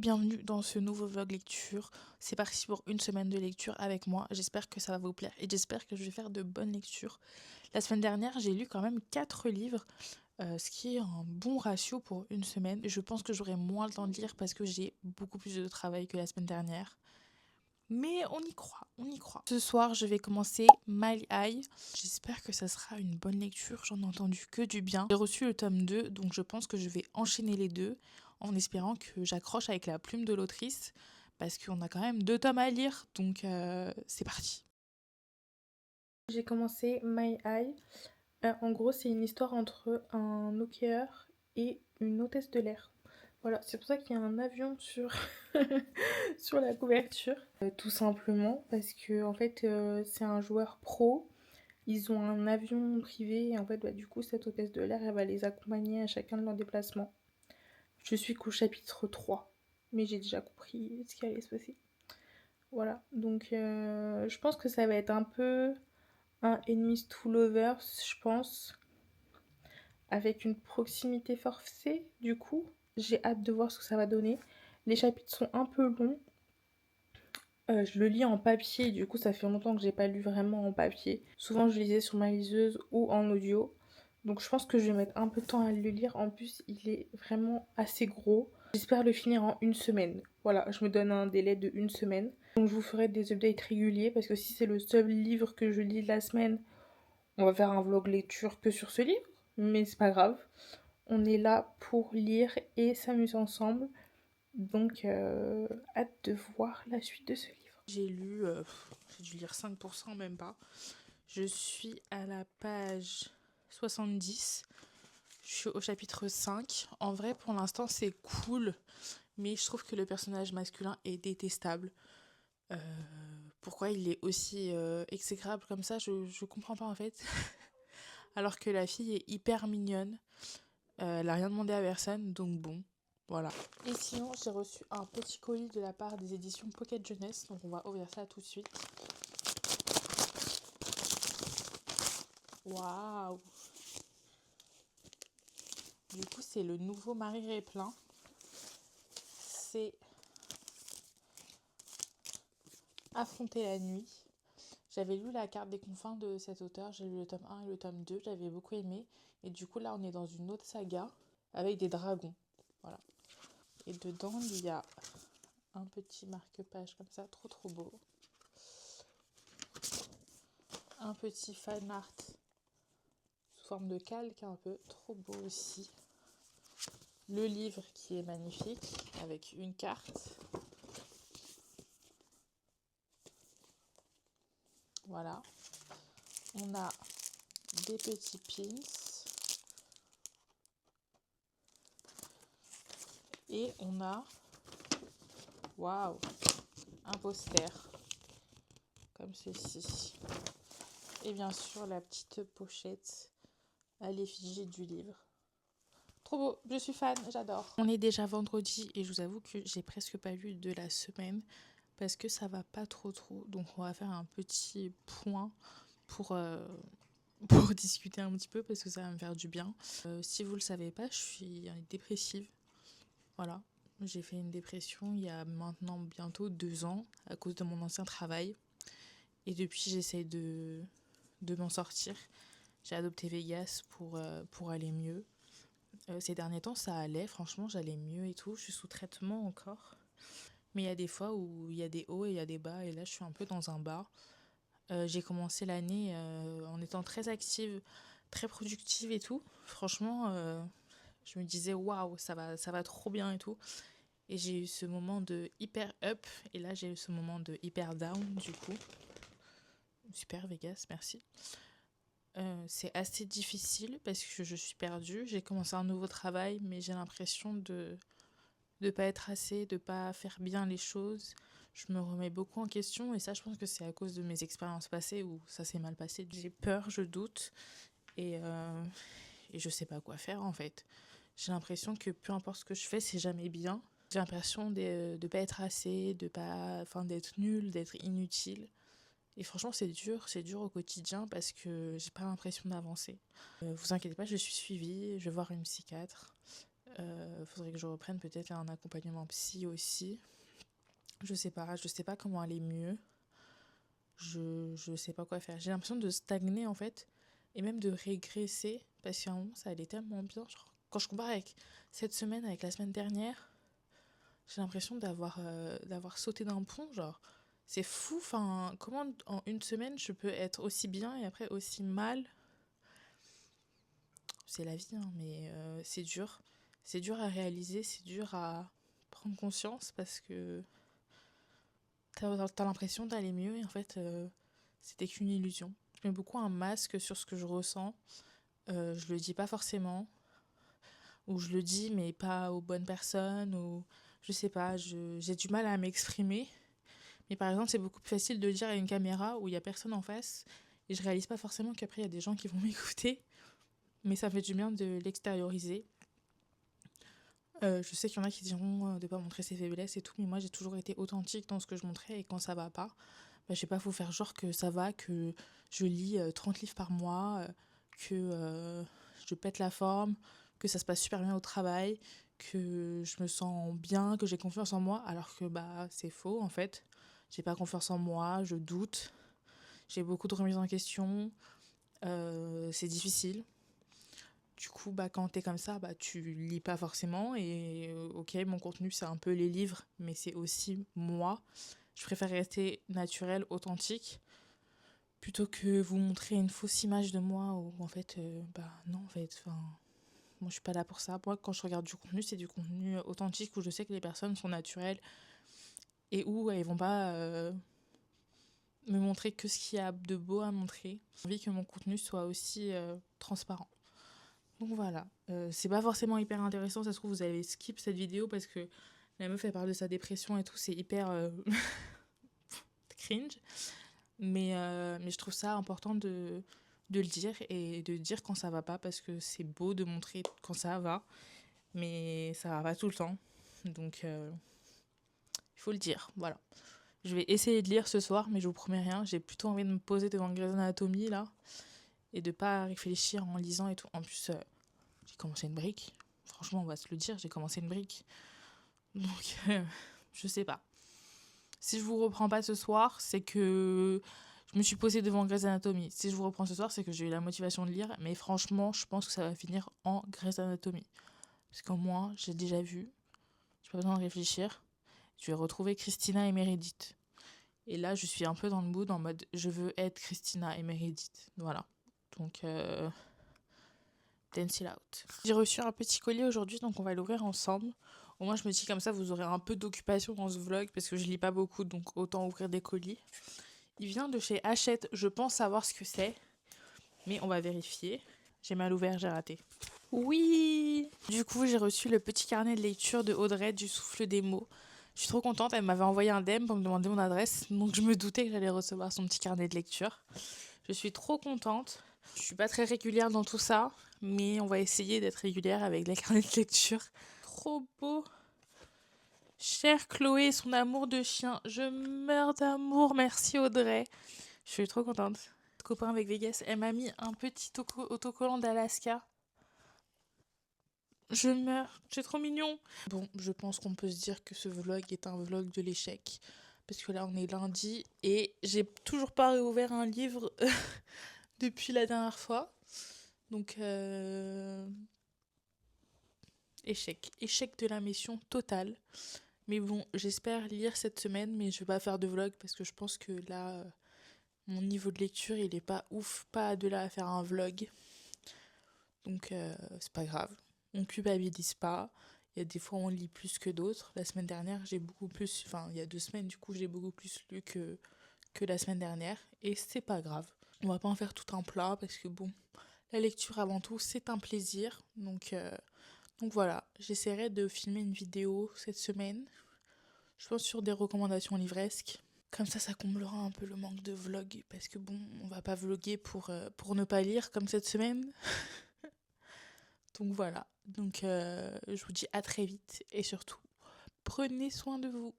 Bienvenue dans ce nouveau vlog lecture. C'est parti pour une semaine de lecture avec moi. J'espère que ça va vous plaire et j'espère que je vais faire de bonnes lectures. La semaine dernière, j'ai lu quand même 4 livres, ce qui est un bon ratio pour une semaine. Je pense que j'aurai moins le temps de lire parce que j'ai beaucoup plus de travail que la semaine dernière. Mais on y croit, on y croit. Ce soir, je vais commencer My Eye. J'espère que ça sera une bonne lecture. J'en ai entendu que du bien. J'ai reçu le tome 2, donc je pense que je vais enchaîner les deux en espérant que j'accroche avec la plume de l'autrice parce qu'on a quand même 2 tomes à lire, donc c'est parti. J'ai commencé My Eye. En gros, c'est une histoire entre un hockeyeur et une hôtesse de l'air. Voilà, c'est pour ça qu'il y a un avion sur, sur la couverture. Tout simplement parce que en fait, c'est un joueur pro. Ils ont un avion privé et en fait, du coup, cette hôtesse de l'air, elle va les accompagner à chacun de leurs déplacements. Je suis qu'au chapitre 3, mais j'ai déjà compris ce qui allait se passer. Voilà, donc je pense que ça va être un peu un Enemies to Lovers, je pense, avec une proximité forcée, du coup. J'ai hâte de voir ce que ça va donner. Les chapitres sont un peu longs. Je le lis en papier, du coup ça fait longtemps que j'ai pas lu vraiment en papier. Souvent je lisais sur ma liseuse ou en audio. Donc je pense que je vais mettre un peu de temps à le lire. En plus il est vraiment assez gros. J'espère le finir en une semaine. Voilà, je me donne un délai de une semaine. Donc je vous ferai des updates réguliers parce que si c'est le seul livre que je lis de la semaine, on va faire un vlog lecture que sur ce livre. Mais c'est pas grave. On est là pour lire et s'amuser ensemble. Donc hâte de voir la suite de ce livre. J'ai dû lire 5%, même pas. Je suis à la page 70. Je suis au chapitre 5. En vrai, pour l'instant, c'est cool. Mais je trouve que le personnage masculin est détestable. Pourquoi il est aussi exécrable comme ça, je comprends pas en fait. Alors que la fille est hyper mignonne. Elle a rien demandé à personne, donc bon, voilà. Et sinon, j'ai reçu un petit colis de la part des éditions Pocket Jeunesse, donc on va ouvrir ça tout de suite. Waouh! Du coup, c'est le nouveau Marie Réplin. C'est Affronter la nuit. J'avais lu La carte des confins de cet auteur, j'ai lu le tome 1 et le tome 2, j'avais beaucoup aimé. Et du coup, là, on est dans une autre saga avec des dragons. Voilà. Et dedans, il y a un petit marque-page comme ça, trop trop beau. Un petit fan art sous forme de calque, un peu trop beau aussi. Le livre qui est magnifique avec une carte. Voilà. On a des petits pins. Et on a, waouh, un poster comme ceci. Et bien sûr la petite pochette à l'effigie du livre. Trop beau, je suis fan, j'adore. On est déjà vendredi et je vous avoue que j'ai presque pas lu de la semaine parce que ça va pas trop. Donc on va faire un petit point pour discuter un petit peu parce que ça va me faire du bien. Si vous le savez pas, je suis dépressive. Voilà, j'ai fait une dépression il y a maintenant bientôt 2 ans à cause de mon ancien travail. Et depuis, j'essaye de m'en sortir. J'ai adopté Vegas pour aller mieux. Ces derniers temps, ça allait. Franchement, j'allais mieux et tout. Je suis sous traitement encore. Mais il y a des fois où il y a des hauts et il y a des bas. Et là, je suis un peu dans un bas. J'ai commencé l'année en étant très active, très productive et tout. Franchement, je me disais waouh, ça va trop bien et tout. Et j'ai eu ce moment de hyper up. Et là, j'ai eu ce moment de hyper down, du coup. Super, Vegas, merci. C'est assez difficile parce que je suis perdue. J'ai commencé un nouveau travail, mais j'ai l'impression de ne pas être assez, de pas faire bien les choses. Je me remets beaucoup en question et ça, je pense que c'est à cause de mes expériences passées où ça s'est mal passé. J'ai peur, je doute et je sais pas quoi faire en fait. J'ai l'impression que peu importe ce que je fais, c'est jamais bien. J'ai l'impression de pas être assez, d'être nulle, d'être inutile. Et franchement, c'est dur au quotidien parce que j'ai pas l'impression d'avancer. Vous inquiétez pas, je suis suivie, je vais voir une psychiatre. Faudrait que je reprenne peut-être un accompagnement psy aussi. Je sais pas comment aller mieux. Je sais pas quoi faire. J'ai l'impression de stagner en fait et même de régresser parce qu'à un moment ça allait tellement bien. Genre, quand je compare avec cette semaine avec la semaine dernière, j'ai l'impression d'avoir sauté d'un pont. Genre, c'est fou. Enfin, comment en une semaine je peux être aussi bien et après aussi mal. C'est la vie, hein, mais c'est dur. C'est dur à réaliser, c'est dur à prendre conscience parce que t'as l'impression d'aller mieux et en fait, c'était qu'une illusion. Je mets beaucoup un masque sur ce que je ressens. Je le dis pas forcément, ou je le dis mais pas aux bonnes personnes, ou je sais pas, j'ai du mal à m'exprimer. Mais par exemple, c'est beaucoup plus facile de le dire à une caméra où il y a personne en face et je réalise pas forcément qu'après il y a des gens qui vont m'écouter. Mais ça fait du bien de l'extérioriser. Je sais qu'il y en a qui diront de pas montrer ses faiblesses et tout, mais moi j'ai toujours été authentique dans ce que je montrais et quand ça va pas, bah, je vais pas vous faire genre que ça va, que je lis 30 livres par mois, que je pète la forme, que ça se passe super bien au travail, que je me sens bien, que j'ai confiance en moi, alors que bah c'est faux en fait. J'ai pas confiance en moi, je doute, j'ai beaucoup de remises en question, c'est difficile. Du coup, bah, quand t'es comme ça, bah, tu lis pas forcément. Et ok, mon contenu, c'est un peu les livres, mais c'est aussi moi. Je préfère rester naturelle, authentique, plutôt que vous montrer une fausse image de moi où en fait, bah non, en fait, enfin, moi je suis pas là pour ça. Moi, quand je regarde du contenu, c'est du contenu authentique où je sais que les personnes sont naturelles et où elles vont pas me montrer que ce qu'il y a de beau à montrer. J'ai envie que mon contenu soit aussi transparent. Donc voilà, c'est pas forcément hyper intéressant, ça se trouve vous avez skip cette vidéo parce que la meuf elle parle de sa dépression et tout, c'est hyper cringe. Mais je trouve ça important de le dire et de dire quand ça va pas parce que c'est beau de montrer quand ça va, mais ça va pas tout le temps. Donc il faut le dire, voilà. Je vais essayer de lire ce soir, mais je vous promets rien, j'ai plutôt envie de me poser devant Grey's Anatomy là et de pas réfléchir en lisant et tout. En plus, j'ai commencé une brique. Franchement, on va se le dire, j'ai commencé une brique. Donc, je sais pas. Si je vous reprends pas ce soir, c'est que je me suis posée devant Grey's Anatomy. Si je vous reprends ce soir, c'est que j'ai eu la motivation de lire. Mais franchement, je pense que ça va finir en Grey's Anatomy. Parce qu'au moins, j'ai déjà vu. J'ai pas besoin de réfléchir. Je vais retrouver Christina et Meredith. Et là, je suis un peu dans le mood en mode je veux être Christina et Meredith. Voilà. Donc, dance it out. J'ai reçu un petit colis aujourd'hui, donc on va l'ouvrir ensemble. Au moins, je me dis comme ça, vous aurez un peu d'occupation dans ce vlog parce que je lis pas beaucoup, donc autant ouvrir des colis. Il vient de chez Hachette, je pense savoir ce que c'est, mais on va vérifier. J'ai mal ouvert, j'ai raté. Oui! Du coup, j'ai reçu le petit carnet de lecture de Audrey du Souffle des mots. Je suis trop contente, elle m'avait envoyé un DM pour me demander mon adresse, donc je me doutais que j'allais recevoir son petit carnet de lecture. Je suis trop contente. Je suis pas très régulière dans tout ça, mais on va essayer d'être régulière avec les carnets de lecture. Trop beau! Chère Chloé, son amour de chien. Je meurs d'amour, merci Audrey. Je suis trop contente. Copain avec Vegas, elle m'a mis un petit autocollant d'Alaska. Je meurs, c'est trop mignon. Bon, je pense qu'on peut se dire que ce vlog est un vlog de l'échec. Parce que là, on est lundi et j'ai toujours pas réouvert un livre depuis la dernière fois. Donc, échec. Échec de la mission totale. Mais bon, j'espère lire cette semaine, mais je vais pas faire de vlog parce que je pense que là, mon niveau de lecture, il est pas ouf, pas de là à faire un vlog. Donc, c'est pas grave. On culpabilise pas. Il y a des fois, on lit plus que d'autres. La semaine dernière, j'ai beaucoup plus... Enfin, il y a 2 semaines, du coup, j'ai beaucoup plus lu que la semaine dernière. Et c'est pas grave. On va pas en faire tout un plat parce que bon, la lecture avant tout, c'est un plaisir. Donc voilà, j'essaierai de filmer une vidéo cette semaine. Je pense sur des recommandations livresques. Comme ça comblera un peu le manque de vlog. Parce que bon, on va pas vlogger pour ne pas lire comme cette semaine. Donc voilà. Donc je vous dis à très vite. Et surtout, prenez soin de vous.